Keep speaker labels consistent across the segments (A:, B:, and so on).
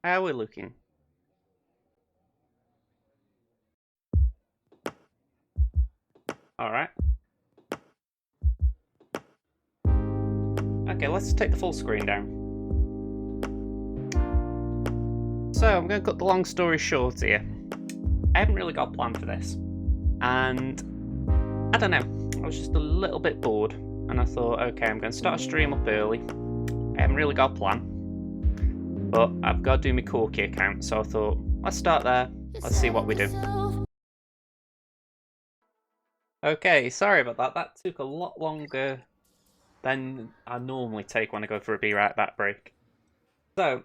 A: How are we looking? Alright. Okay, let's take the full screen down. So, I'm going to cut the long story short here. I haven't really got a plan for this. And, I don't know, I was just a little bit bored. And I thought, okay, I'm going to start a stream up early. I haven't really got a plan. But I've got to do my Corky account, so I thought, let's start there. Let's see what we do. Okay, sorry about that. That took a lot longer than I normally take when I go for a Be Right Back break. So,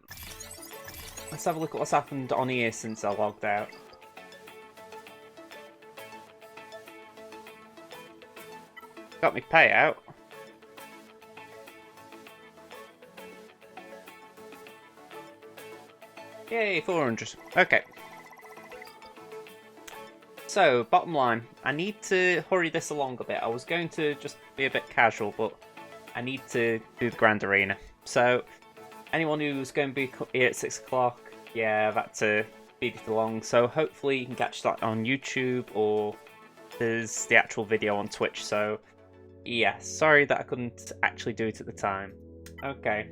A: let's have a look at what's happened on here since I logged out. Got me payout. Yay, 400. Okay. So, bottom line, I need to hurry this along a bit. I was going to just be a bit casual, but I need to do the Grand Arena. So, anyone who's going to be here at 6 o'clock, yeah, I've had to speed it along. So, hopefully you can catch that on YouTube, or there's the actual video on Twitch. So, yeah, sorry that I couldn't actually do it at the time. Okay.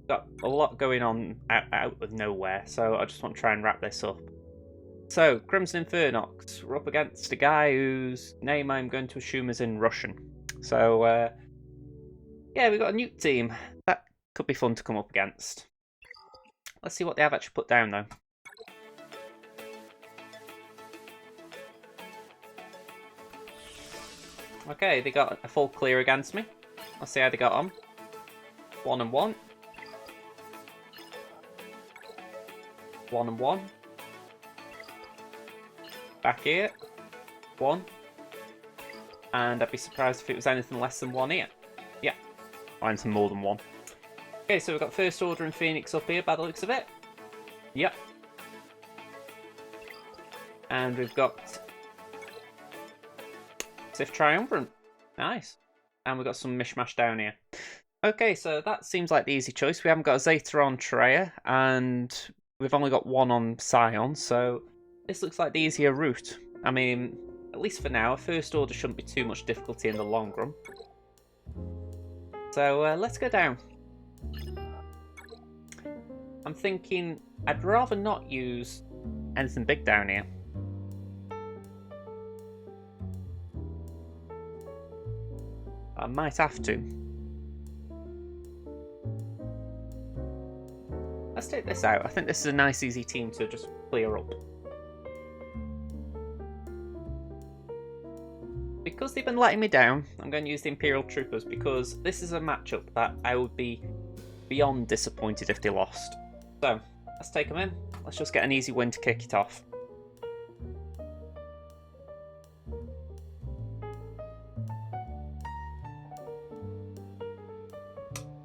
A: Got a lot going on out of nowhere, so I just want to try and wrap this up. So, Crimson Infernox, we're up against a guy whose name I'm going to assume is in Russian. So, yeah, we've got a nuke team. That could be fun to come up against. Let's see what they have actually put down, though. Okay, they got a full clear against me. Let's see how they got on. 1 and 1. 1 and 1. Back here. 1. And I'd be surprised if it was anything less than 1 here. Yeah. Or anything more than 1. Okay, so we've got First Order and Phoenix up here by the looks of it. Yep. And we've got Sith Triumvirate. Nice. And we've got some mishmash down here. Okay, so that seems like the easy choice. We haven't got a Zeta on Traya, and we've only got 1 on Scion, so this looks like the easier route. I mean, at least for now, First Order shouldn't be too much difficulty in the long run. So let's go down. I'm thinking I'd rather not use anything big down here. I might have to. Let's take this out. I think this is a nice easy team to just clear up. Because they've been letting me down, I'm going to use the Imperial Troopers, because this is a matchup that I would be beyond disappointed if they lost. So, let's take them in. Let's just get an easy win to kick it off.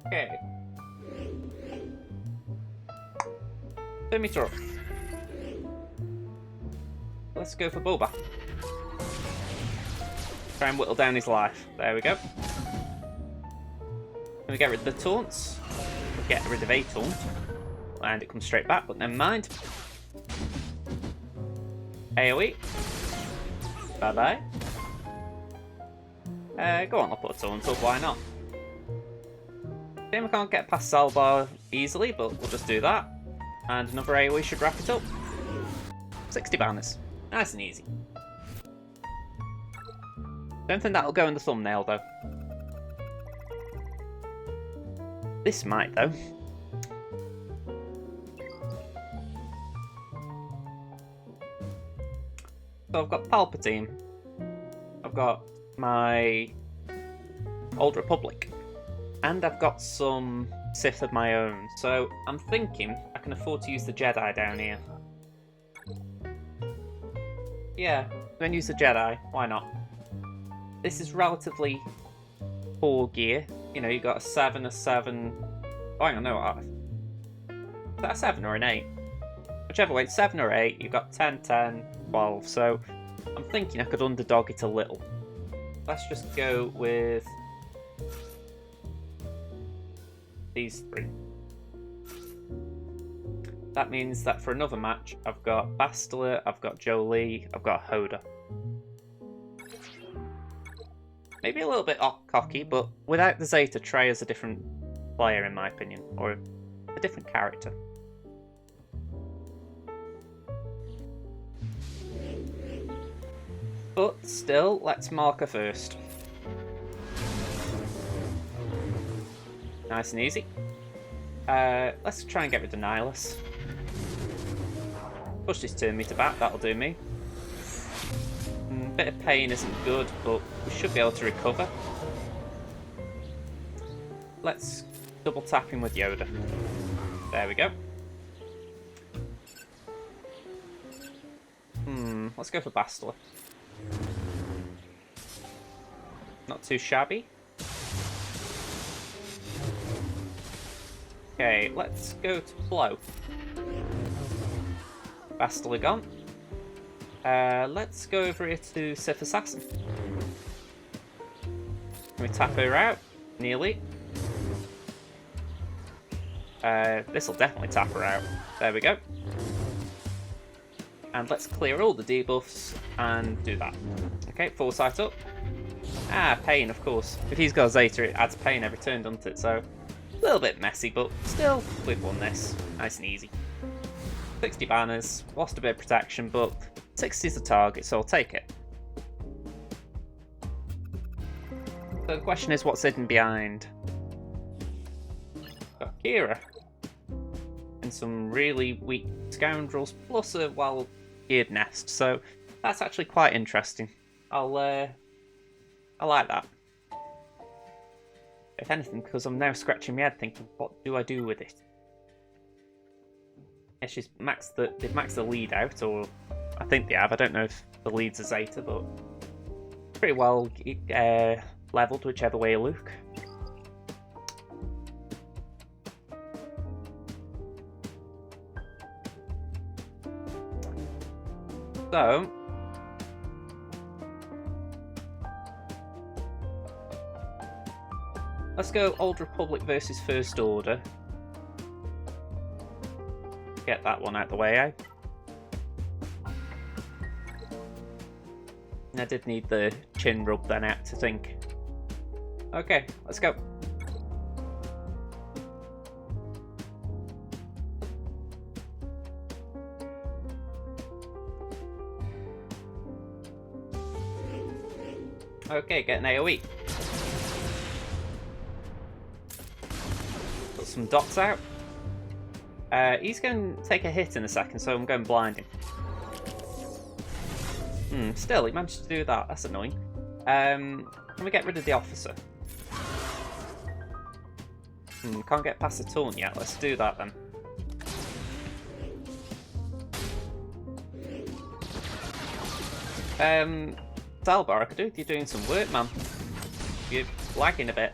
A: Okay. 2 meter up. Let's go for Boba. Try and whittle down his life. There we go. Can we get rid of the taunts? We'll get rid of a taunt. And it comes straight back, but never mind. AoE. Bye-bye. Go on, I'll put a taunt up, why not? Shame I can't get past Salbar easily, but we'll just do that. And another AoE should wrap it up. 60 banners. Nice and easy. Don't think that'll go in the thumbnail, though. This might, though. So I've got Palpatine. I've got my Old Republic. And I've got some Sith of my own. So I'm thinking I can afford to use the Jedi down here. Yeah, I'm going to use the Jedi. Why not? This is relatively poor gear. You know, you got a 7, a 7. Oh, hang on, no. Is that a 7 or an 8? Whichever way, 7 or 8, you've got 10, 10, 12. So I'm thinking I could underdog it a little. Let's just go with these 3. that means that for another match, I've got Bastila, I've got Jolie, I've got Hoda. Maybe a little bit cocky, but without the Zeta, Traya's a different player in my opinion, or a different character. But still, let's mark her first. Nice and easy. Let's try and get rid of Nihilus. Push this turn meter back, that'll do me. Bit of pain isn't good, but we should be able to recover. Let's double tap him with Yoda. There we go. Let's go for Bastila. Not too shabby. Okay, let's go to Blow. Bastila gone. Let's go over here to Sith Assassin. Can we tap her out? Nearly. This'll definitely tap her out. There we go. And let's clear all the debuffs and do that. Okay, Foresight up. Pain, of course. If he's got Zeta, it adds pain every turn, doesn't it? So, a little bit messy, but still, we've won this. Nice and easy. 60 banners, lost a bit of protection, but 60 is the target, so I'll take it. So the question is, what's hidden behind? Got Kira. And some really weak scoundrels, plus a well-geared nest, so that's actually quite interesting. I like that. If anything, because I'm now scratching my head thinking, what do I do with it? Yeah, they've maxed the lead out, or I think they have. I don't know if the lead's a Zeta, but pretty well leveled whichever way you look. So, let's go Old Republic versus First Order. Get that one out the way, eh? I did need the chin rub then out to think. Okay, let's go. Okay, get an AoE. Put some dots out. He's going to take a hit in a second, so I'm going blinding. Still, he managed to do that. That's annoying. Can we get rid of the officer? Can't get past the taunt yet. Let's do that then. Salbar, you're doing some work, man. You're lagging a bit.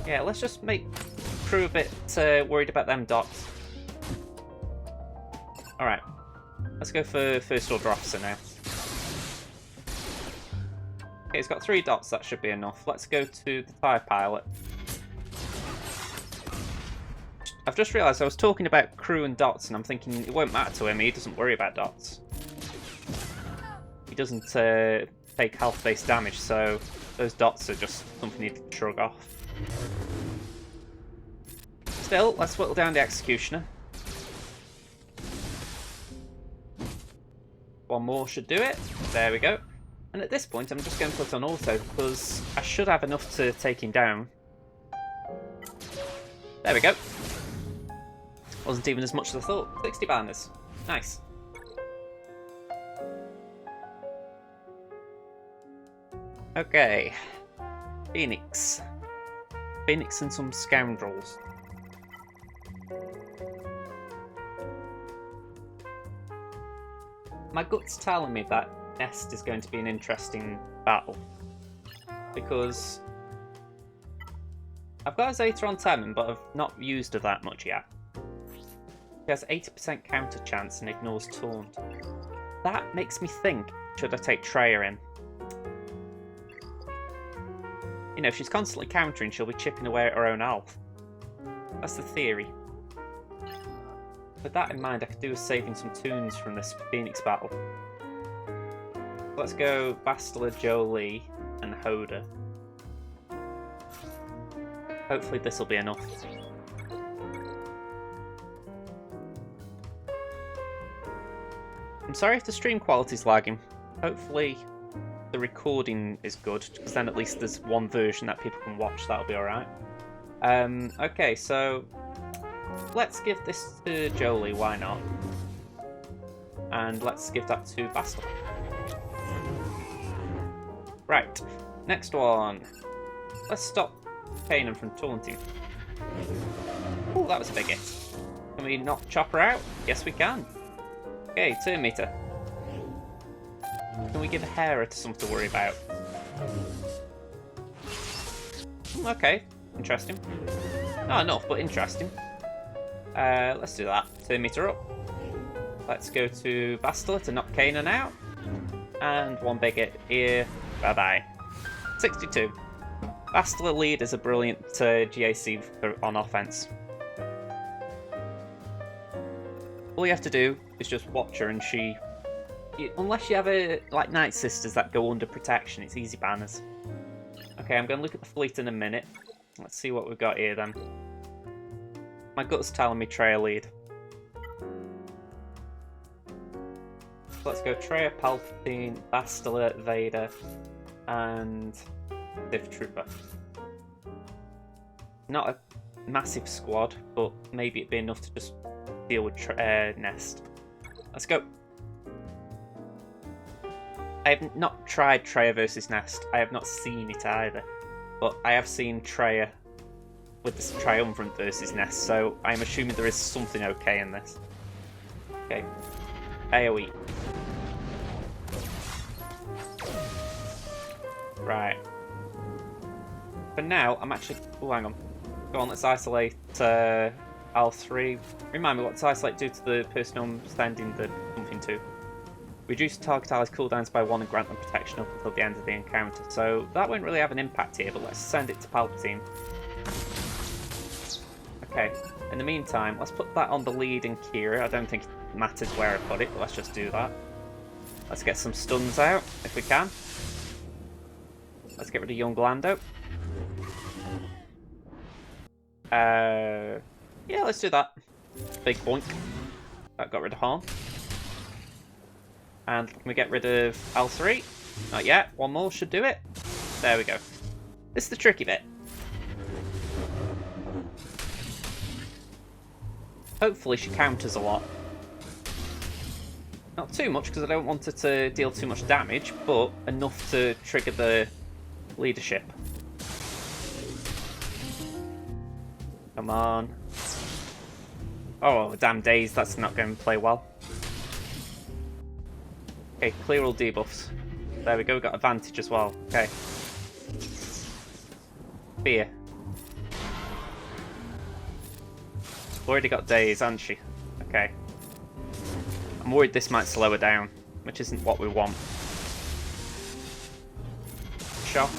A: Yeah, let's just make crew a bit worried about them dots. Alright, let's go for First Order Officer now. Okay, he's got 3 dots, that should be enough. Let's go to the TIE pilot. I've just realised I was talking about crew and dots, and I'm thinking it won't matter to him, he doesn't worry about dots. He doesn't take health-based damage, so those dots are just something he can shrug off. Still, let's whittle down the Executioner. One more should do it. There we go. And at this point, I'm just going to put on auto, because I should have enough to take him down. There we go. Wasn't even as much as I thought. 60 banners. Nice. Okay. Phoenix. Phoenix and some scoundrels. My gut's telling me that Nest is going to be an interesting battle. Because I've got a Zeta on Temin, but I've not used her that much yet. She has 80% counter chance and ignores taunt. That makes me think, should I take Traya in? You know, if she's constantly countering, she'll be chipping away at her own health. That's the theory. With that in mind, I could do with saving some tunes from this Phoenix battle. Let's go Bastila, Jolie, and Hoda. Hopefully this will be enough. I'm sorry if the stream quality's lagging. Hopefully the recording is good, because then at least there's one version that people can watch. That'll be alright. Okay, so let's give this to Jolie, why not? And let's give that to Bastila. Right, next one. Let's stop Kanan from taunting. Oh, that was a big hit. Can we not chop her out? Yes, we can. Okay, turn meter. Can we give Hera to something to worry about? Okay, interesting. Not enough, but interesting. Let's do that. Turn meter up. Let's go to Bastila to knock Kanan out. And one big hit here. Bye-bye. 62. Bastila lead is a brilliant GAC on offense. All you have to do is just watch her, and unless you have like Night Sisters that go under protection, it's easy banners. Okay, I'm going to look at the fleet in a minute. Let's see what we've got here then. My gut's telling me Traya lead. Let's go Traya, Palpatine, Bastila, Vader, and Sith Trooper. Not a massive squad, but maybe it'd be enough to just deal with Nest. Let's go. I have not tried Traya versus Nest. I have not seen it either. But I have seen Traya with this Triumvirate versus Nest, so I'm assuming there is something okay in this. Okay. AoE. Right. For now, I'm actually... Oh, hang on. Go on, let's isolate L3. Remind me, what does isolate do to the person I'm sending the something to? Reduce target allies' cooldowns by 1 and grant them protection up until the end of the encounter. So that won't really have an impact here, but let's send it to Palpatine. Okay, in the meantime, let's put that on the lead in Kira. I don't think it matters where I put it, but let's just do that. Let's get some stuns out, if we can. Let's get rid of young Lando. Yeah, let's do that. Big boink. That got rid of Han. And can we get rid of L3? Not yet. One more should do it. There we go. This is the tricky bit. Hopefully she counters a lot. Not too much, because I don't want her to deal too much damage, but enough to trigger the leadership. Come on. Oh, damn days, that's not going to play well. Okay, clear all debuffs. There we go, we got advantage as well. Okay. Fear. Already got days, hasn't she? Okay. I'm worried this might slow her down, which isn't what we want. Shock.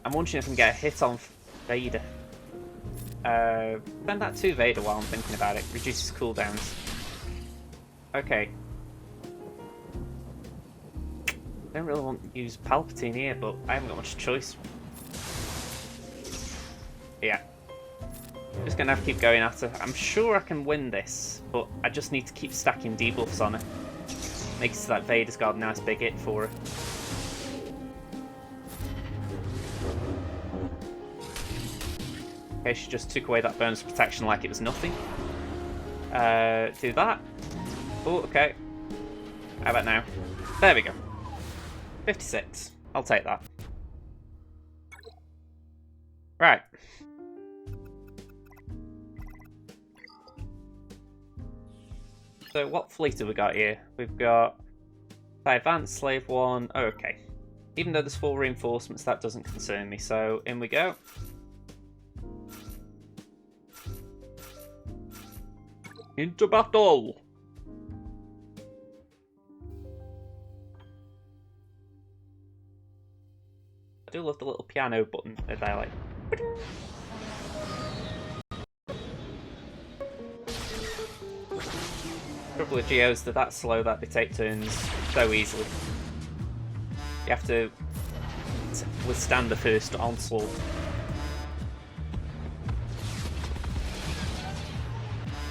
A: I'm wondering if I can get a hit on Vader. Send that to Vader while I'm thinking about it. Reduces cooldowns. Okay. I don't really want to use Palpatine here, but I haven't got much choice. Yeah. Just gonna have to keep going at her. I'm sure I can win this, but I just need to keep stacking debuffs on her. Makes it so that Vader's got a nice big hit for her. Okay, she just took away that bonus protection like it was nothing. Do that. Oh, okay. How about now? There we go. 56. I'll take that. Right. So what fleet have we got here? We've got Advanced Slave 1. Oh, okay. Even though there's 4 reinforcements, that doesn't concern me. So in we go. Into battle! do love the little piano button that I like. Trouble with Geos, they're that slow that they take turns so easily. You have to withstand the first onslaught.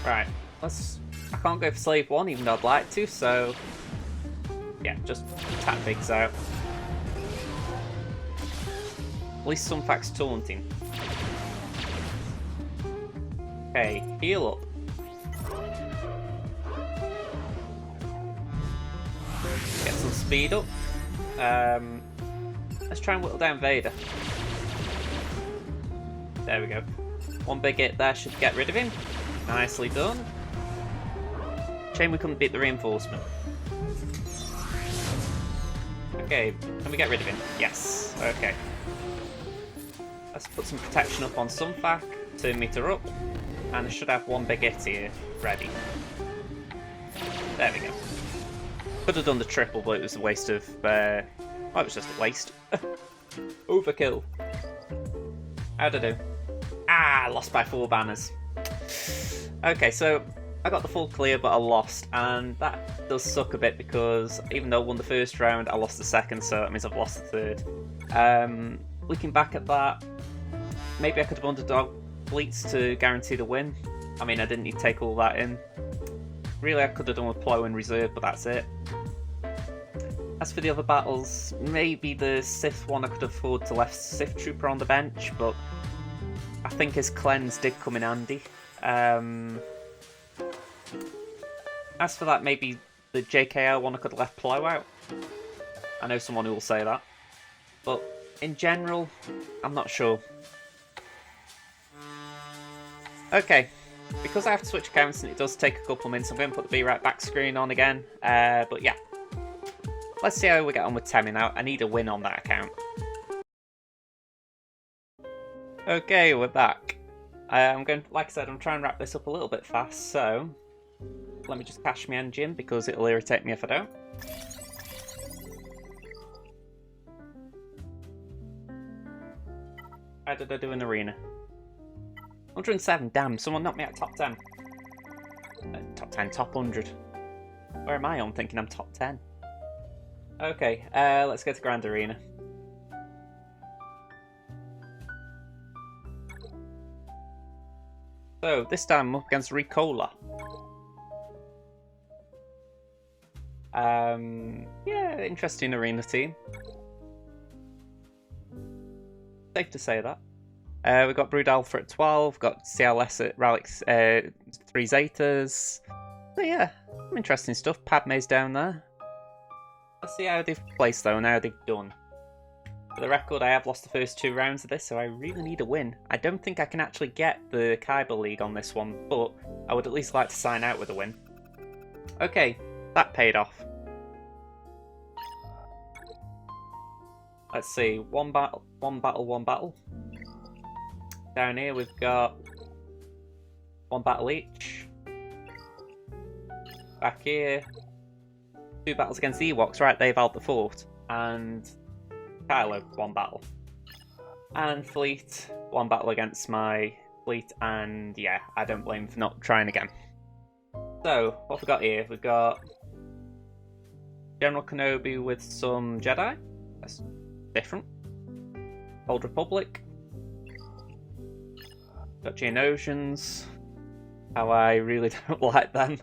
A: Right, I can't go for Slave 1 even though I'd like to, so yeah, just tap bigs out. At least some facts taunting. Okay, heal up. Get some speed up. Let's try and whittle down Vader. There we go. One big hit there should get rid of him. Nicely done. Shame we couldn't beat the reinforcement. Okay, can we get rid of him? Yes. Okay. Let's put some protection up on Sunfac, turn meter up, and I should have one big hit here ready. There we go. Could have done the triple, but it was a waste of. Well, it was just a waste. Overkill. How'd I do? Ah, lost by 4 banners. Okay, so I got the full clear, but I lost, and that does suck a bit because even though I won the first round, I lost the second, so that means I've lost the third. Looking back at that, maybe I could have underdog fleets to guarantee the win. I mean, I didn't need to take all that in. Really, I could have done with Plo in reserve, but that's it. As for the other battles, maybe the Sith one I could afford to left Sith Trooper on the bench, but I think his cleanse did come in handy. As for that, maybe the JKL one I could have left Plo out. I know someone who will say that. But in general, I'm not sure. Okay, because I have to switch accounts and it does take a couple of minutes, I'm going to put the Be Right Back screen on again. But yeah, let's see how we get on with Temi now. I need a win on that account. Okay, we're back. I'm going, like I said, I'm trying to wrap this up a little bit fast, so let me just cache my engine because it'll irritate me if I don't. How did I do in arena? 107, damn, someone knocked me out top 10. Top 10, top 100. Where am I on thinking I'm top 10? Okay, let's go to Grand Arena. So, this time I'm up against Ricola. Yeah, interesting arena team. Safe to say that. We've got Brood Alpha at 12, got CLS at Ralix 3 Zetas. So yeah, some interesting stuff. Padme's down there. Let's see how they've placed though and how they've done. For the record, I have lost the first 2 rounds of this, so I really need a win. I don't think I can actually get the Kyber League on this one, but I would at least like to sign out with a win. Okay, that paid off. Let's see, one battle. Down here we've got 1 battle each. Back here, 2 battles against the Ewoks, right, they've held the fort. And Kylo, 1 battle. And Fleet, 1 battle against my fleet, and yeah, I don't blame him for not trying again. So, what have we got here? We've got General Kenobi with some Jedi. That's different. Old Republic. Got Geonosians. How I really don't like them.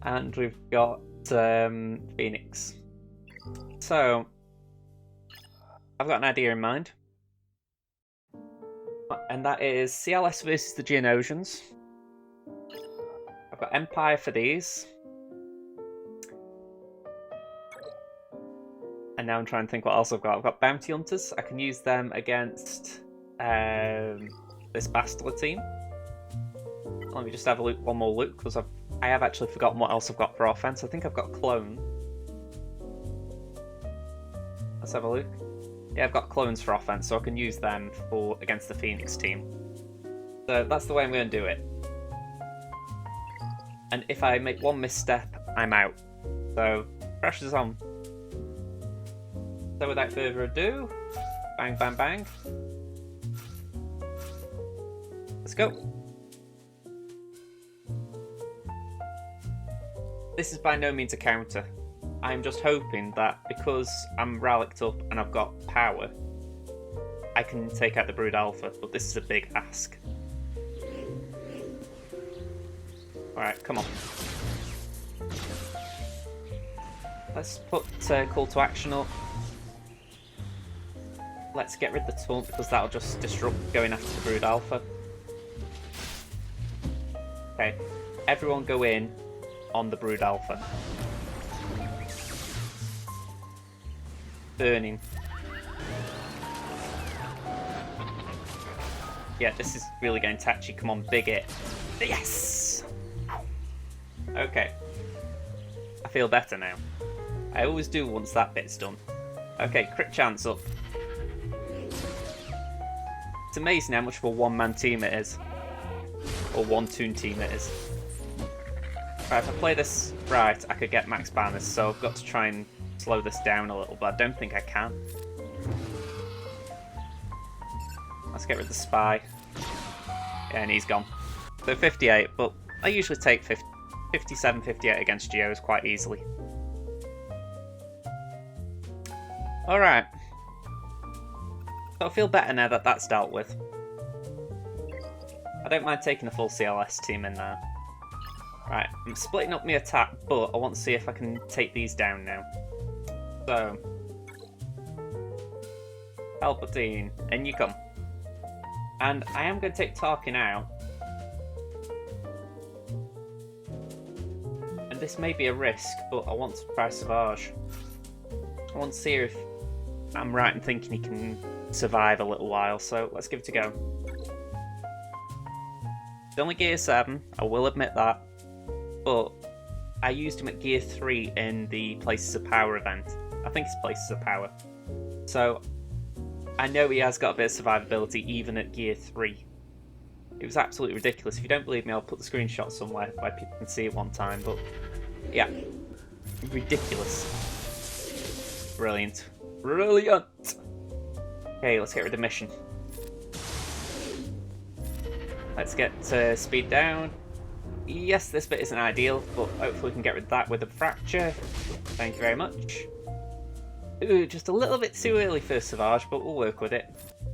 A: And we've got Phoenix. So, I've got an idea in mind. And that is CLS versus the Geonosians. I've got Empire for these. And now I'm trying to think what else I've got. I've got Bounty Hunters. I can use them against this Bastila team. Let me just have a look, one more look, because I have actually forgotten what else I've got for offense. I think I've got Clone. Let's have a look. Yeah, I've got clones for offense, so I can use them for against the Phoenix team. So that's the way I'm going to do it. And if I make one misstep, I'm out. So, pressure's on. So without further ado, Bang, bang, bang. Let's go. This is by no means a counter. I'm just hoping that because I'm relicked up and I've got power, I can take out the Brood Alpha, but this is a big ask. Alright, come on. Let's put Call to Action up. Let's get rid of the taunt because that'll just disrupt going after the Brood Alpha. Okay, everyone go in on the Brood Alpha. Burning. Yeah, this is really getting touchy. Come on, big it. Yes! Okay. I feel better now. I always do once that bit's done. Okay, crit chance up. It's amazing how much of a one-man team it is. Or one-toon team it is. Right, if I play this right, I could get max banners, so I've got to try and slow this down a little, but I don't think I can. Let's get rid of the spy. Yeah, and he's gone. So 58, but I usually take 57, 58 against Geos quite easily. Alright. So I feel better now that that's dealt with. I don't mind taking a full CLS team in there. Right, I'm splitting up my attack, but I want to see if I can take these down now. So, Palpatine, in you come. And I am going to take Tarkin out. And this may be a risk, but I want to try Savage. I want to see if I'm right in thinking he can survive a little while, so let's give it a go. It's only Gear 7, I will admit that, but I used him at Gear 3 in the Places of Power event. I think it's Places of Power. So, I know he has got a bit of survivability even at Gear 3. It was absolutely ridiculous. If you don't believe me, I'll put the screenshot somewhere where people can see it one time, but yeah. Ridiculous. Brilliant. Brilliant! Okay, let's get rid of mission. Let's get speed down. Yes, this bit isn't ideal, but hopefully we can get rid of that with a fracture. Thank you very much. Ooh, just a little bit too early for Savage, but we'll work with it.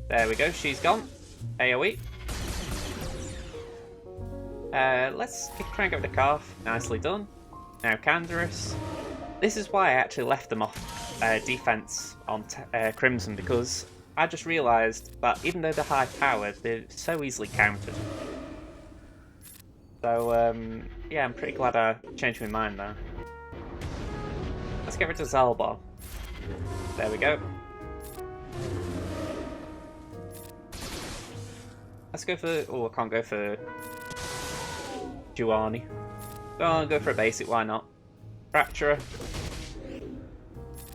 A: There we go, she's gone. AoE. Let's try and get rid of Calf. Nicely done. Now Canderous. This is why I actually left them off defense on Crimson, because I just realised that even though they're high powered, they're so easily countered. So, yeah, I'm pretty glad I changed my mind there. Let's get rid of Zalbar. There we go. Let's go for... Oh, I can't go for... Juani. Go on, go for a basic, why not? Fracturer.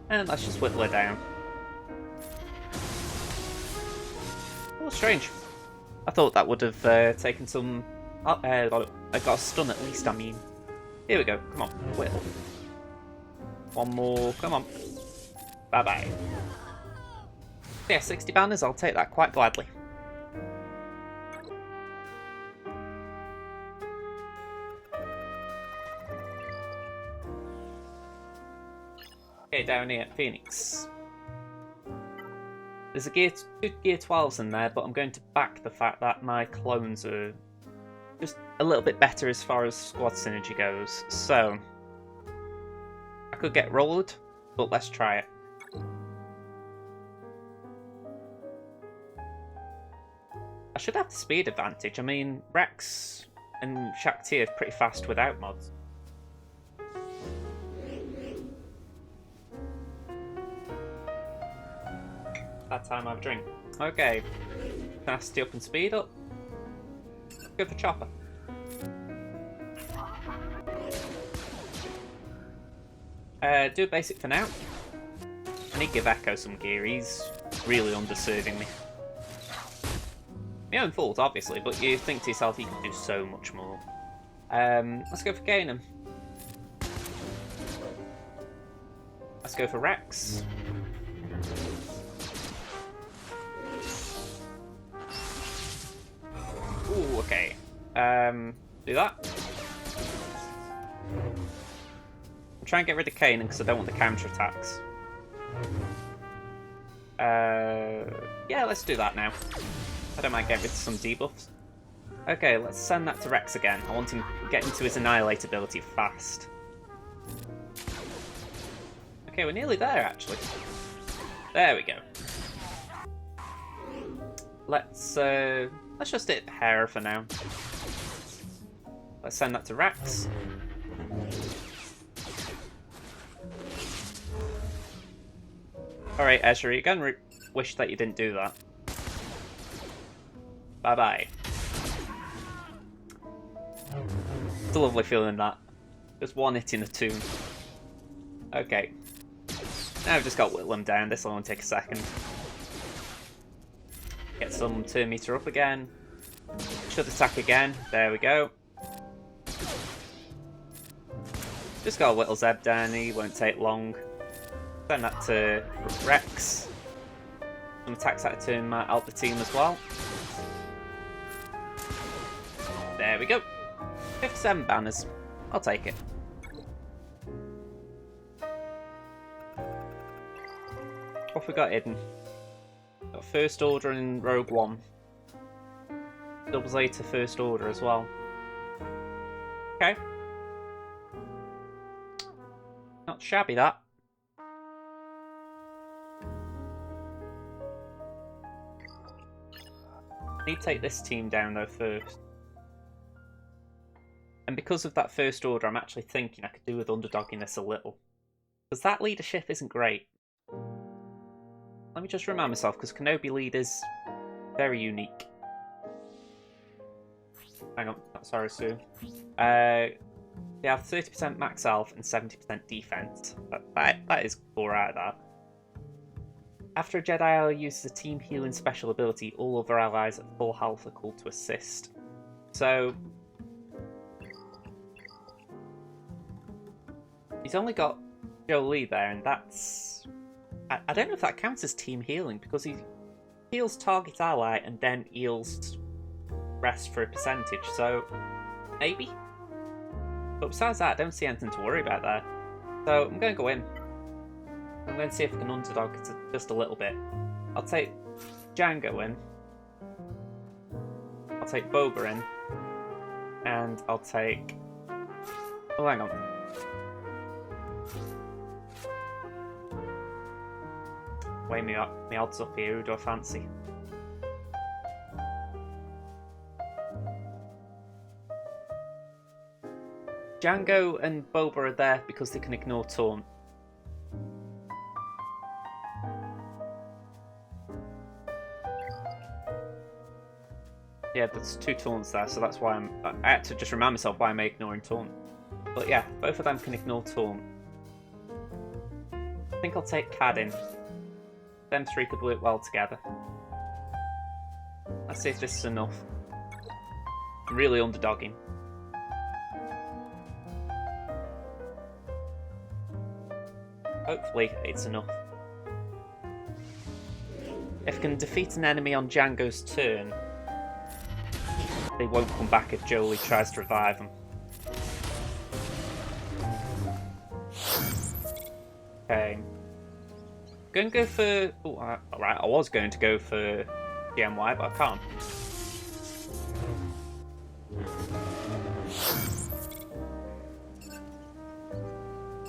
A: And let's just whittle her down. Oh, strange. I thought that would have taken some... I got a stun at least, I mean. Here we go, come on, whittle. One more, come on. Bye-bye. Yeah, 60 banners, I'll take that quite gladly. Okay, down here at Phoenix. There's a two Gear 12s in there, but I'm going to back the fact that my clones are just a little bit better as far as squad synergy goes. So, I could get rolled, but let's try it. I should have the speed advantage. I mean, Rex and Shakti are pretty fast without mods. That time I have a drink. Okay. Fast up and speed up. Go for Chopper. Do a basic for now. I need to give Echo some gear. He's really underserving me. My own fault, obviously, but you think to yourself he can do so much more. Let's go for Gainem. Let's go for Rex. Okay. Do that. I'll try and get rid of Kanan because I don't want the counter attacks. Yeah, let's do that now. I don't mind getting rid of some debuffs. Okay, let's send that to Rex again. I want him to get into his Annihilate ability fast. Okay, we're nearly there, actually. There we go. Let's just hit Hera for now. Let's send that to Rex. Alright, Ezra, you're going to wish that you didn't do that. Bye-bye. It's a lovely feeling, that. Just one hit in the tomb. Okay. Now I've just got Whittle him down. This will only take a second. Get some turn meter up again. Should attack again. There we go. Just got a Whittle Zeb down. He won't take long. Send that to Rex. Some attacks out of turn might help the team as well. There we go. 57 banners. I'll take it. What have we got hidden? Got First Order and Rogue One. Double A to First Order as well. Okay. Not shabby, that. I need to take this team down though first. And because of that First Order, I'm actually thinking I could do with underdogging this a little. Because that leadership isn't great. Let me just remind myself, because Kenobi lead is very unique. Hang on, sorry, Sue. They have 30% max health and 70% defense. That is alright, that. After a Jedi ally uses a team healing special ability, all other allies at full health are called to assist. So he's only got Jolie there, and that's... I don't know if that counts as team healing, because he heals target ally and then heals rest for a percentage, so maybe? But besides that, I don't see anything to worry about there. So I'm going to go in. I'm going to see if I can underdog it just a little bit. I'll take Django in. I'll take Boba in. And I'll take... Oh, hang on. Weigh me odds up here. Who do I fancy? Django and Boba are there because they can ignore taunt. Yeah, there's 2 taunts there, so that's why I had to just remind myself why I'm ignoring taunt. But yeah, both of them can ignore taunt. I think I'll take Cad in. Them 3 could work well together. Let's see if this is enough. I'm really underdogging. Hopefully it's enough. If I can defeat an enemy on Django's turn, they won't come back if Jolie tries to revive them. Okay. Going to go for... Oh, alright, I was going to go for GMY, but I can't.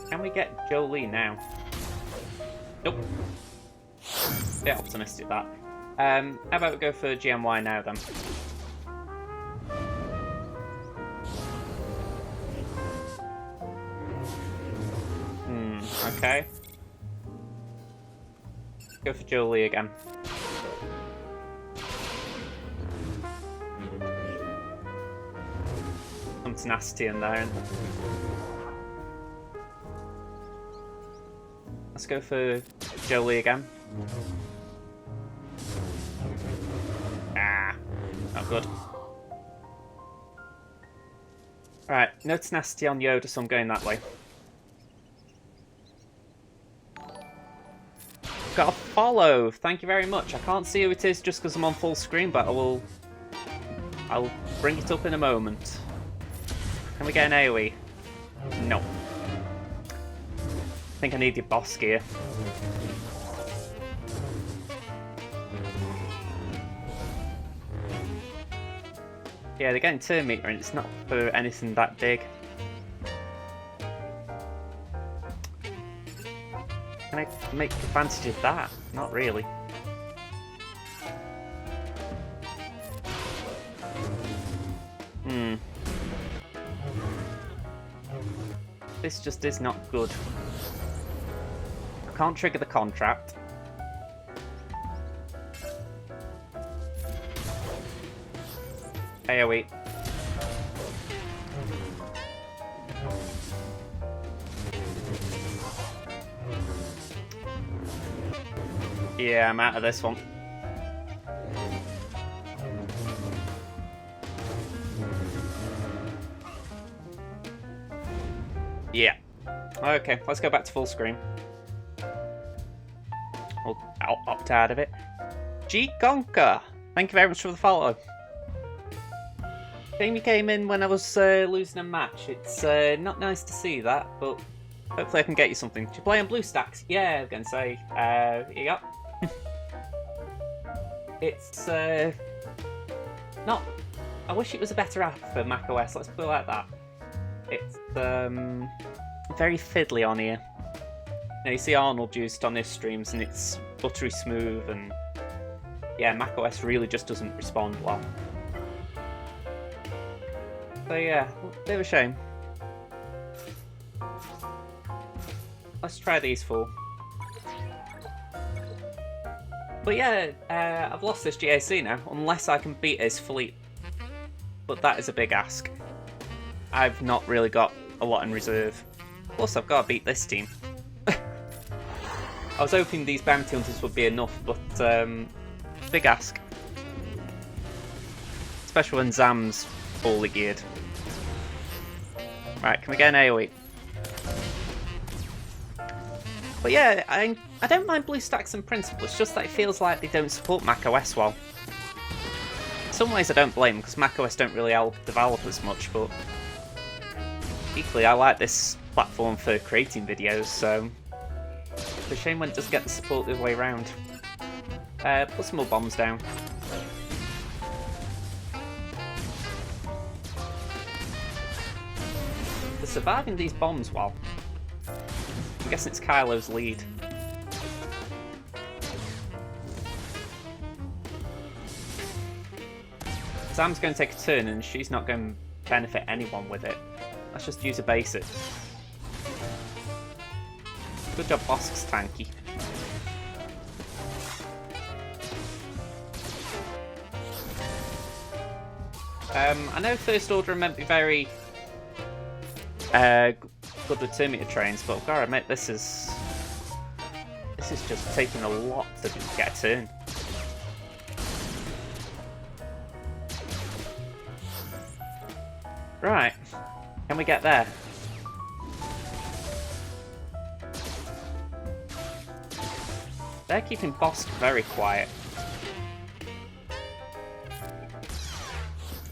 A: Can we get Jolie now? Nope. Bit optimistic, that. How about we go for GMY now, then? Okay. Go for Jolie again. Some tenacity in there. Let's go for Jolie again. Ah, not good. Alright, no tenacity on Yoda, so I'm going that way. Got a follow, thank you very much. I can't see who it is just because I'm on full screen, but I will I'll bring it up in a moment. Can we get an AoE? No. I think I need your boss gear. Yeah, they're getting turn meter and it's not for anything that big. Can I make advantage of that? Not really. This just is not good. I can't trigger the contract. AoE. Yeah, I'm out of this one. Yeah. Okay, let's go back to full screen. I'll opt out of it. G-Conker! Thank you very much for the follow. Jamie came in when I was losing a match. It's not nice to see that, but hopefully I can get you something. Do you play on BlueStacks? Yeah, I was going to say. You got? It's not. I wish it was a better app for macOS. Let's put it like that. It's very fiddly on here. Now, you see Arnold used on his streams, and it's buttery smooth, and yeah, macOS really just doesn't respond well. So yeah, bit of a shame. Let's try these four. But yeah, I've lost this GAC now, unless I can beat his fleet. But that is a big ask. I've not really got a lot in reserve. Plus, I've got to beat this team. I was hoping these bounty hunters would be enough, but big ask. Especially when Zam's fully geared. Right, can we get an AoE? But yeah, I don't mind BlueStacks in principle, it's just that it feels like they don't support macOS well. In some ways I don't blame them, because macOS don't really help developers much, but equally I like this platform for creating videos, so it's a shame when it doesn't get the support the other way around. Put some more bombs down. They're surviving these bombs well. I'm guessing it's Kylo's lead. Sam's going to take a turn and she's not going to benefit anyone with it. Let's just use a basic. Good job, Bosk's tanky. I know First Order are meant to be very good with turn meter trains, but I've got to admit this is just taking a lot to get a turn. Right, can we get there? They're keeping Bosk very quiet.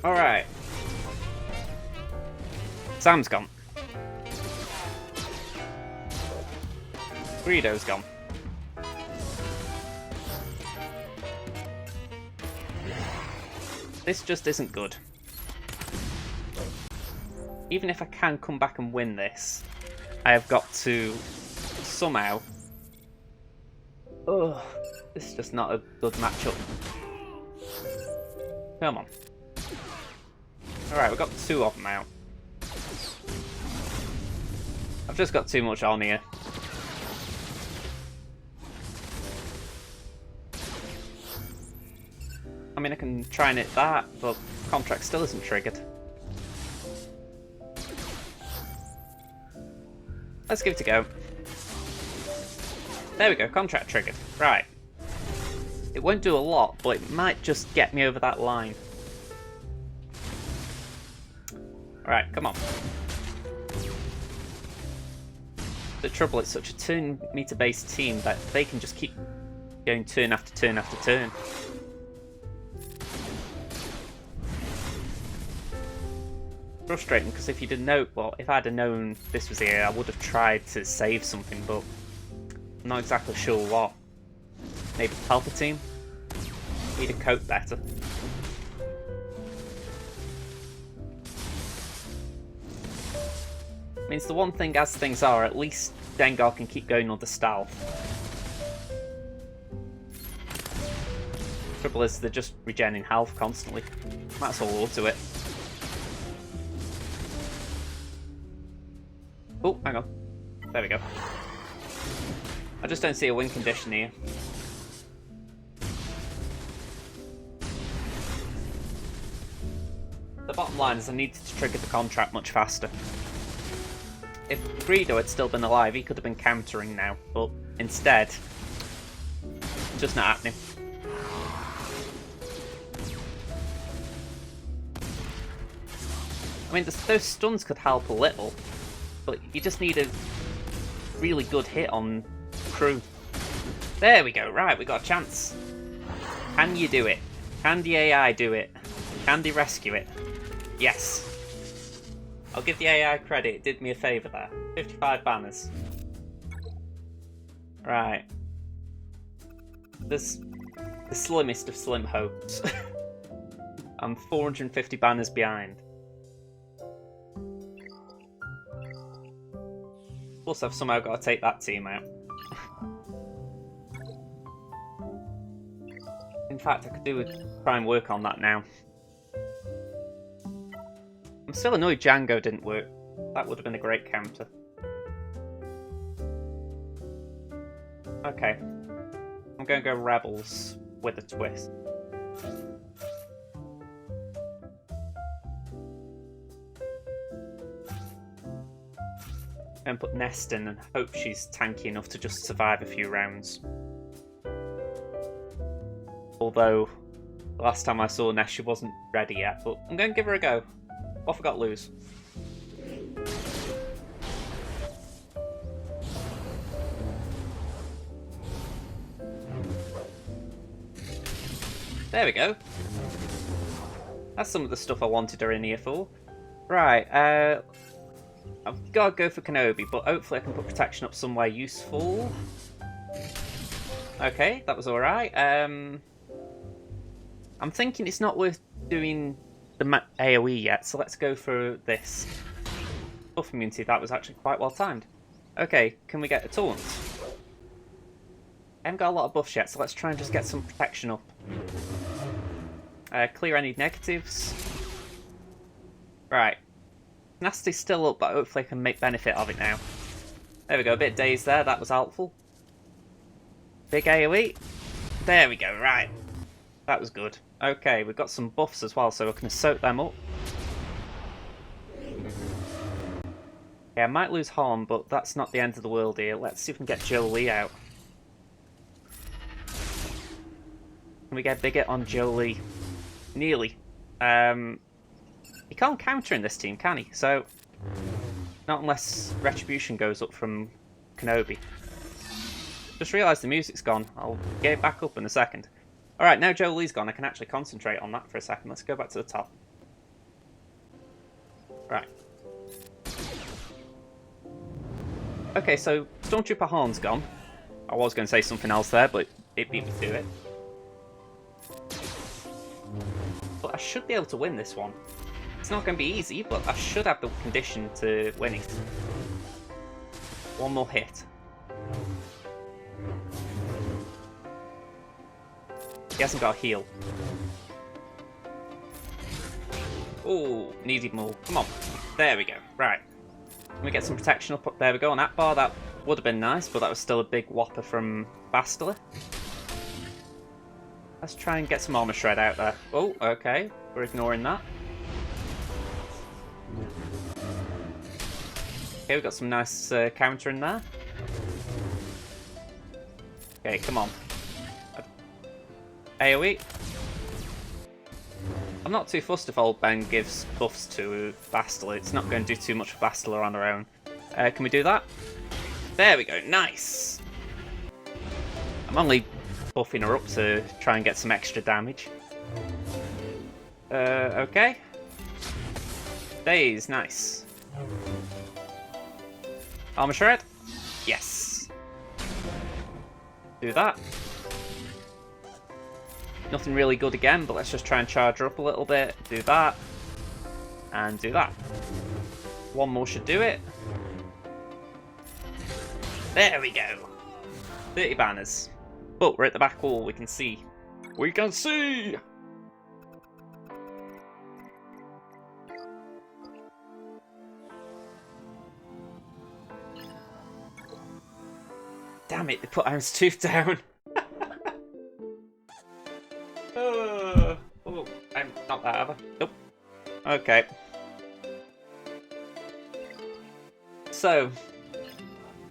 A: Alright. Sam's gone. Greedo's gone. This just isn't good. Even if I can come back and win this, I have got to somehow... Ugh, this is just not a good matchup. Come on. Alright, we've got two of them out. I've just got too much on here. I mean, I can try and hit that, but contract still isn't triggered. Let's give it a go. There we go, contract triggered. Right. It won't do a lot, but it might just get me over that line. Alright, come on. The trouble, it's such a turn meter based team that they can just keep going turn after turn after turn. frustrating because if you didn't know, well, if I'd have known this was here, I would have tried to save something, but I'm not exactly sure what. Maybe Palpatine? He'd have coped better. Means the one thing, as things are, at least Dengar can keep going on the stealth. Trouble is, they're just regenerating health constantly. That's all to it. Oh, hang on. There we go. I just don't see a win condition here. The bottom line is I needed to trigger the contract much faster. If Greedo had still been alive, he could have been countering now, but instead, just not happening. I mean, those stuns could help a little, but you just need a really good hit on crew. There we go, right, we got a chance. Can you do it? Can the AI do it? Can they rescue it? Yes. I'll give the AI credit, it did me a favour there. 55 banners. Right. This the slimmest of slim hopes. I'm 450 banners behind. Plus I've somehow got to take that team out. In fact, I could try and work on that now. I'm still annoyed Django didn't work. That would have been a great counter. Okay. I'm going to go Rebels with a twist. And put Nest in and hope she's tanky enough to just survive a few rounds. Although, the last time I saw Nest, she wasn't ready yet, but I'm going to give her a go. What have I got to lose? There we go. That's some of the stuff I wanted her in here for. Right, I've got to go for Kenobi, but hopefully I can put protection up somewhere useful. Okay, that was alright. I'm thinking it's not worth doing the AoE yet, so let's go for this. Buff immunity, that was actually quite well timed. Okay, can we get a taunt? I haven't got a lot of buffs yet, so let's try and just get some protection up. Clear any negatives. Right. Nasty's still up, but hopefully I can make benefit of it now. There we go, a bit dazed there, that was helpful. Big AoE. There we go, right. That was good. Okay, we've got some buffs as well, so we can soak them up. Yeah, I might lose harm, but that's not the end of the world here. Let's see if we can get Jolie out. Can we get bigger on Jolie? Nearly. He can't counter in this team, can he? So, not unless Retribution goes up from Kenobi. Just realised the music's gone. I'll get it back up in a second. Alright, now Jolie's gone, I can actually concentrate on that for a second. Let's go back to the top. Right. Okay, so Stormtrooper Horn's gone. I was going to say something else there, but it beat me to it. But I should be able to win this one. It's not going to be easy, but I should have the condition to win it. One more hit. He hasn't got a heal. Oh, needed more. Come on. There we go. Right. Let me get some protection up. There we go on that bar. That would have been nice, but that was still a big whopper from Bastila. Let's try and get some armor shred out there. Oh, okay. We're ignoring that. Okay, we've got some nice counter in there. Okay, come on. AoE. I'm not too fussed if Old Ben gives buffs to Bastila. It's not going to do too much for Bastila on her own. Can we do that? There we go. Nice. I'm only buffing her up to try and get some extra damage. Okay. Days, nice. Armor Shred? Yes. Do that. Nothing really good again, but let's just try and charge her up a little bit. Do that. And do that. One more should do it. There we go. 30 banners. But we're at the back wall, we can see. We can see! Damn it, they put Iron's Tooth down. Oh, I'm not that ever. Nope. Okay. So,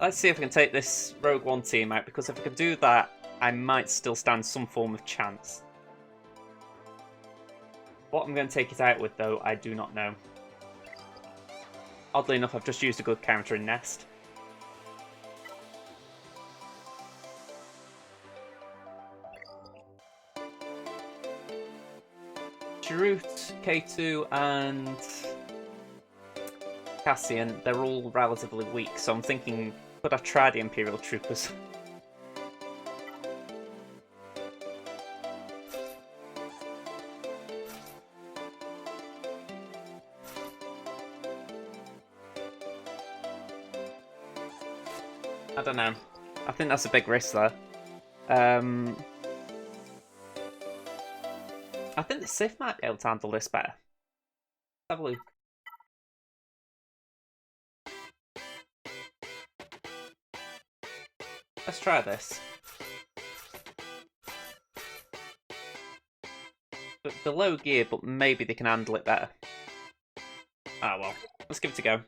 A: let's see if I can take this Rogue One team out, because if I can do that, I might still stand some form of chance. What I'm going to take it out with, though, I do not know. Oddly enough, I've just used a good counter in Nest. Chirrut, K2, and Cassian, they're all relatively weak, so I'm thinking, could I try the Imperial Troopers? I don't know. I think that's a big risk there. I think the Sith might be able to handle this better. Let's have a look. Let's try this. The low gear, but maybe they can handle it better. Ah well, let's give it a go.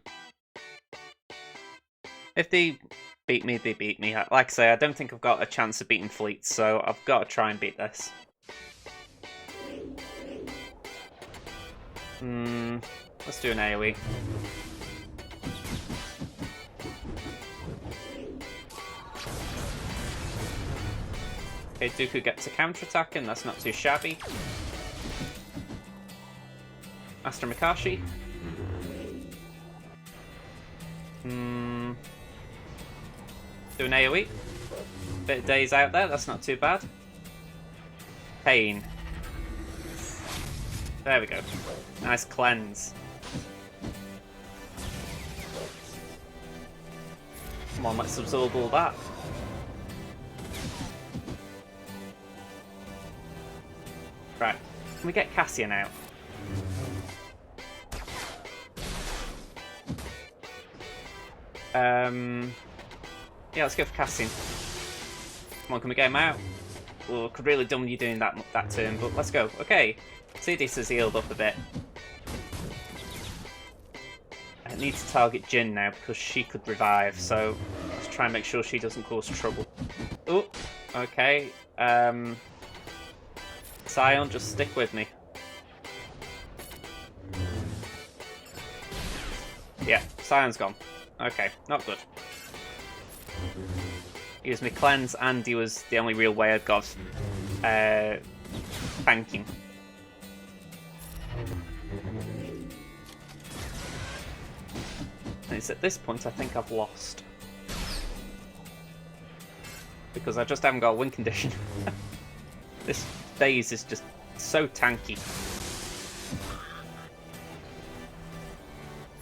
A: If they beat me, they beat me. Like I say, I don't think I've got a chance of beating fleets, so I've got to try and beat this. Let's do an AoE. Okay, Dooku gets a counter-attack, and that's not too shabby. Master Mikashi. Do an AoE. Bit of days out there, that's not too bad. Pain. There we go. Nice cleanse. Come on, let's absorb all that. Right, can we get Cassian out? Yeah, let's go for Cassian. Come on, can we get him out? Oh, could really dumb you doing that turn, but let's go. Okay, Sidis has healed up a bit. I need to target Jin now because she could revive, so let's try and make sure she doesn't cause trouble. Oh, okay. Sion, just stick with me. Yeah, Sion's gone. Okay, not good. He was my cleanse, and he was the only real way I've got tanking. And it's at this point I think I've lost. Because I just haven't got a win condition. This phase is just so tanky.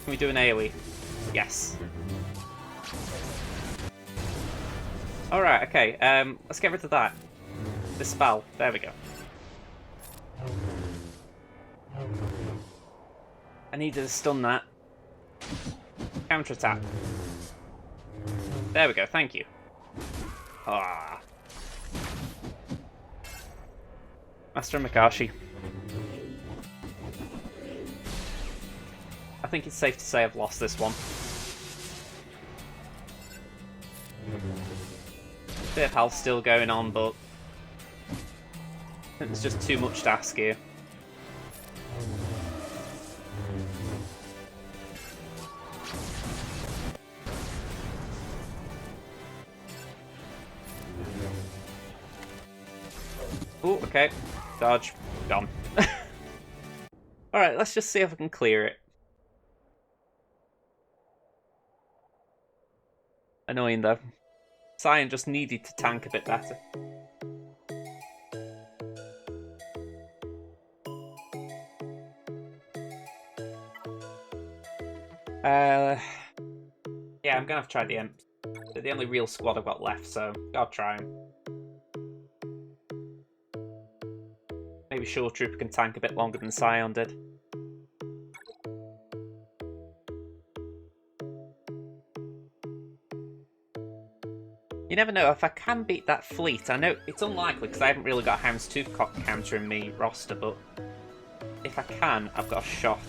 A: Can we do an AoE? Yes. Alright, okay, let's get rid of that. The spell, there we go. I needed to stun that. Counter-attack. There we go, thank you. Ah. Master Mikashi. I think it's safe to say I've lost this one. Bit of health still going on, but I think there's just too much to ask here. Oh, okay. Dodge. Gone. Alright, let's just see if I can clear it. Annoying though. Cyan just needed to tank a bit better. Yeah, I'm gonna have to try the Imps. They're the only real squad I've got left, so I'll try them. Maybe Shore Trooper can tank a bit longer than Scion did. You never know, if I can beat that fleet, I know it's unlikely because I haven't really got Houndstooth counter in me roster, but if I can, I've got a shot.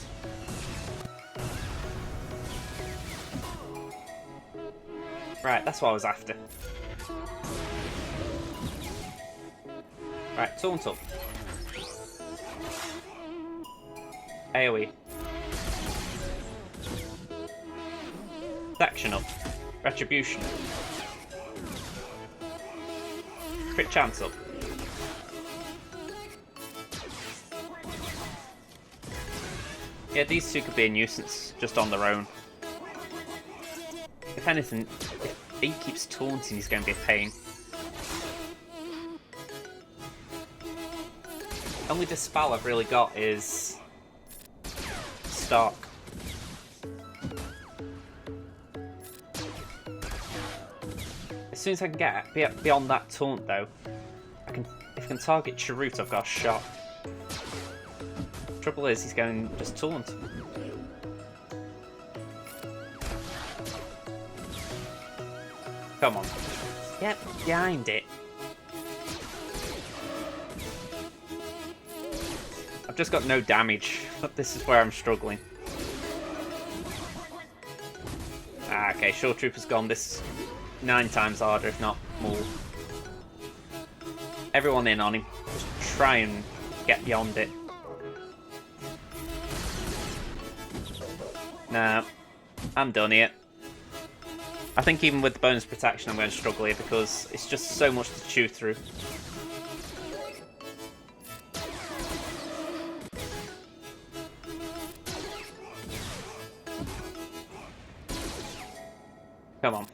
A: Right, that's what I was after. Right, taunt up. AoE. Section up. Retribution. Crit chance up. Yeah, these two could be a nuisance just on their own. If anything, if he keeps taunting, he's going to be a pain. Only dispel I've really got is Stark. As soon as I can get beyond that taunt, though, if I can target Chirrut, I've got a shot. Trouble is, he's going just taunt. Come on. Get behind it. I've just got no damage, but this is where I'm struggling. Ah, okay, Shore Trooper's gone. This is 9 times harder, if not more. Everyone in on him. Just try and get beyond it. Nah, I'm done here. I think even with the bonus protection I'm going to struggle here because it's just so much to chew through. Come on.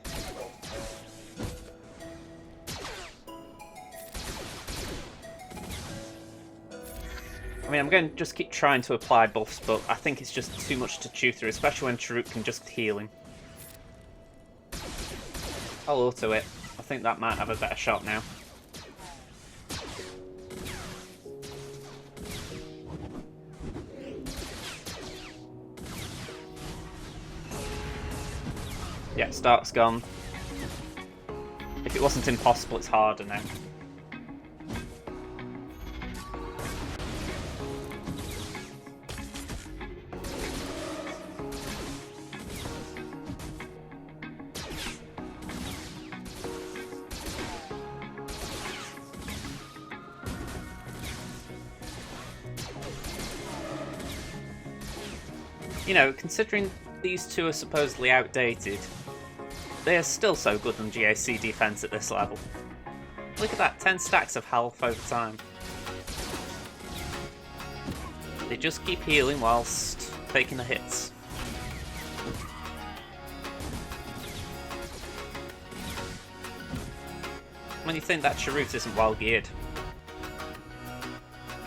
A: I mean, I'm going to just keep trying to apply buffs, but I think it's just too much to chew through, especially when Chirrut can just heal him. I'll auto it. I think that might have a better shot now. Yeah, Stark's gone. If it wasn't impossible, it's harder now. You know, considering these two are supposedly outdated, they are still so good on GAC defense at this level. Look at that, 10 stacks of health over time. They just keep healing whilst taking the hits. When you think that Chirrut isn't well geared.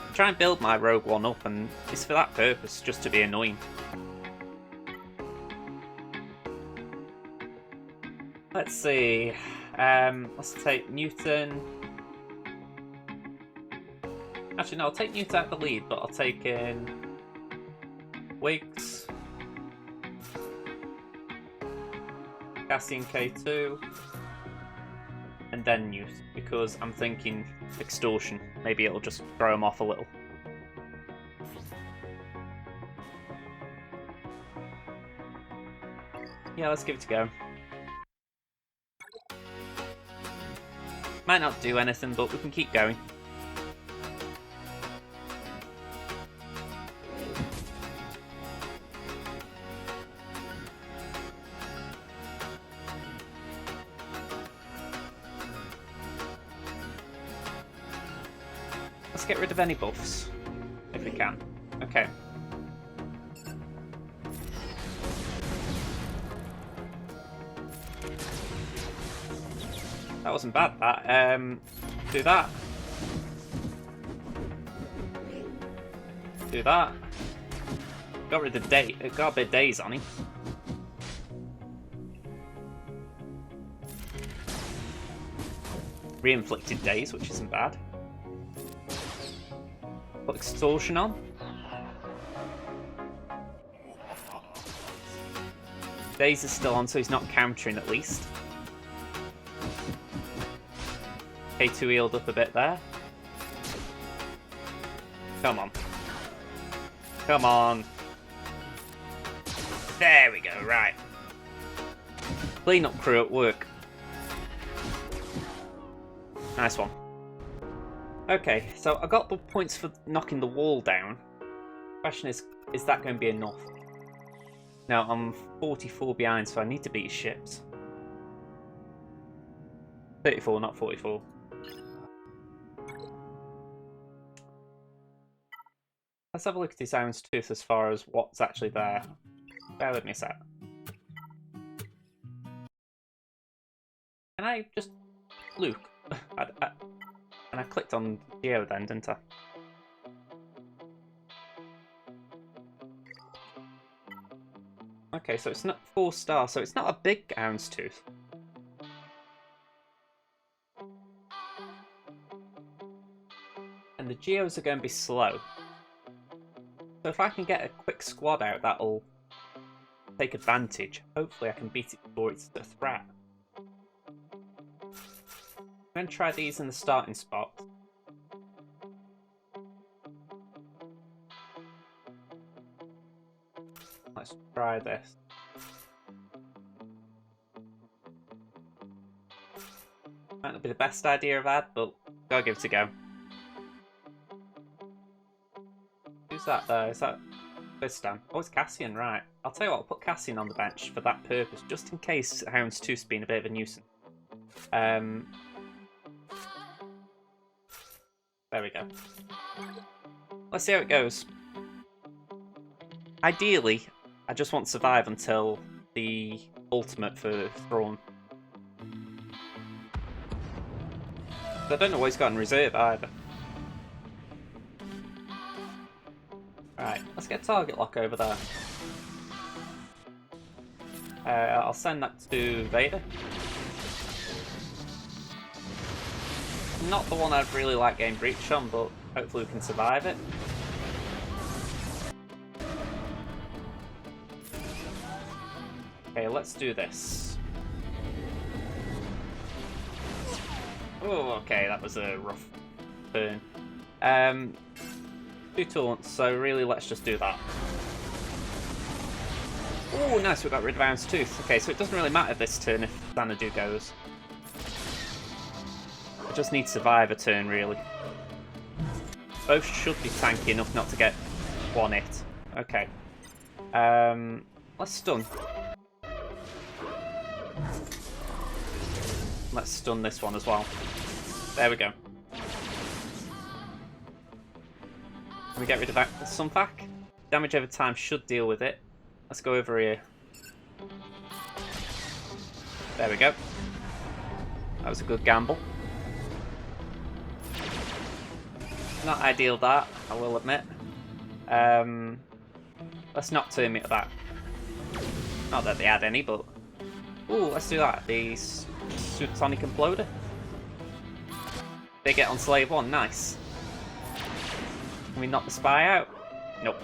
A: I try and build my Rogue One up, and it's for that purpose, just to be annoying. Let's see. Let's take Newton. Actually, no, I'll take Newton out the lead, but I'll take in Wiggs, Cassian K2, and then Newt, because I'm thinking Extortion. Maybe it'll just throw him off a little. Yeah, let's give it a go. Might not do anything, but we can keep going. Let's get rid of any buffs, if we can. Okay. That wasn't bad, that. Do that. Do that. Got rid of got a bit of days on him. Re-inflicted days, which isn't bad. Put extortion on. Days is still on, so he's not countering at least. K2 healed up a bit there. Come on. Come on. There we go, right. Clean up crew at work. Nice one. Okay, so I got the points for knocking the wall down. Question is that going to be enough? Now, I'm 44 behind, so I need to beat his ships. 34, not 44. Let's have a look at his Iron's Tooth as far as what's actually there. Bear with me a sec. Can I just... Luke? And I clicked on Geo then, didn't I? Okay, so it's not 4-star, so it's not a big Iron's Tooth. And the Geos are going to be slow. So if I can get a quick squad out, that'll take advantage. Hopefully I can beat it before it's a threat. I'm going to try these in the starting spot. Let's try this. Might not be the best idea I've had, but gotta give it a go. Who's that there? Is that Bistan? Oh, it's Cassian, right. I'll tell you what, I'll put Cassian on the bench for that purpose, just in case Hound's Tooth's been a bit of a nuisance. There we go. Let's see how it goes. Ideally, I just want to survive until the ultimate for Thrawn. I don't know what he's got in reserve either. Right, let's get target lock over there. I'll send that to Vader. Not the one I'd really like getting breach on, but hopefully we can survive it. Okay, let's do this. Oh, okay, that was a rough burn. 2 taunts, so really let's just do that. Oh, nice, we got rid of Iron's Tooth. Okay, so it doesn't really matter this turn if Xanadu goes. I just need to survive a turn, really. Both should be tanky enough not to get one hit. Okay. Let's stun. Let's stun this one as well. There we go. Can we get rid of that Sunfac? Damage over time should deal with it. Let's go over here. There we go. That was a good gamble. Not ideal that, I will admit. Let's not turn me to that. Not that they had any, but... Ooh, let's do that. The Supersonic Imploder. They get on Slave 1, nice. Can we knock the spy out? Nope.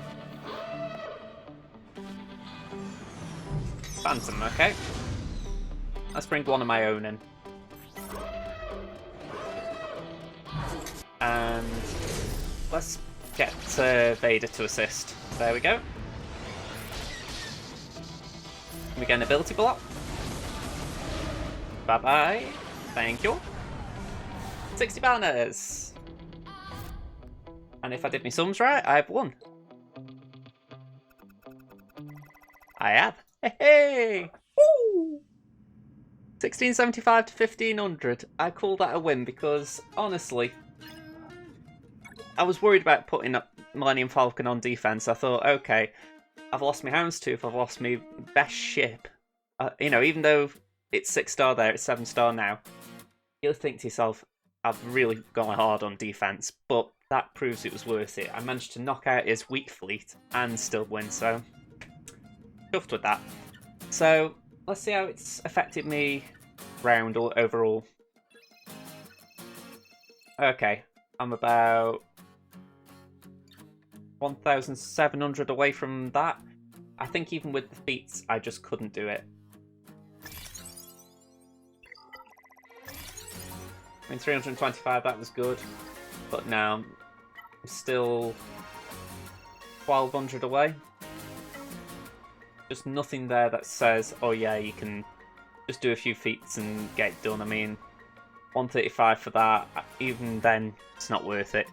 A: Phantom, okay. Let's bring one of my own in. And let's get Vader to assist. There we go. Can we get an ability block? Bye-bye. Thank you. 60 banners. And if I did my sums right, I've won. I have. Hey! Woo! 1675 to 1500. I call that a win because, honestly, I was worried about putting up Millennium Falcon on defense. I thought, okay, I've lost my Houndstooth, I've lost my best ship. You know, even though it's 6-star there, it's 7-star now. you'll think to yourself, I've really gone hard on defense, but that proves it was worth it. I managed to knock out his weak fleet and still win, so chuffed with that. So let's see how it's affected me round or overall. Okay, I'm about 1,700 away from that. I think even with the feats, I just couldn't do it. I mean, 325, that was good, but now I'm still 1,200 away. Just nothing there that says, oh yeah, you can just do a few feats and get it done. I mean, 135 for that, even then, it's not worth it.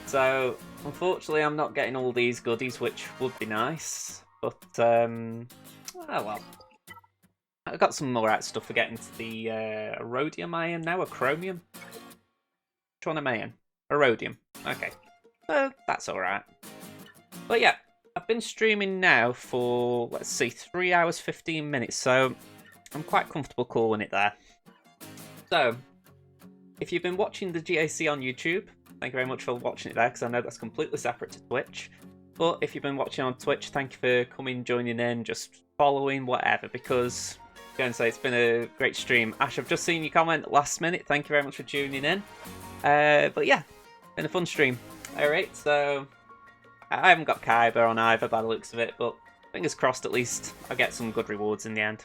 A: So, unfortunately, I'm not getting all these goodies, which would be nice, but, oh well. I've got some more out stuff for getting to the rhodium iron now, or chromium? Which one am I in? A rhodium. Okay. So, that's alright. But yeah, I've been streaming now for, let's see, 3 hours 15 minutes, so I'm quite comfortable calling it there. So, if you've been watching the GAC on YouTube, thank you very much for watching it there, because I know that's completely separate to Twitch. But if you've been watching on Twitch, thank you for coming, joining in, just following, whatever, because I'm going to say it's been a great stream. Ash, I've just seen your comment last minute. Thank you very much for tuning in. But yeah, been a fun stream. Alright, so I haven't got Kyber on either by the looks of it, but fingers crossed at least I'll get some good rewards in the end.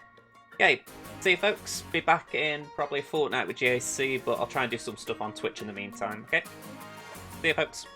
A: Okay, see you folks. Be back in probably a fortnight with GAC, but I'll try and do some stuff on Twitch in the meantime, okay? See you folks.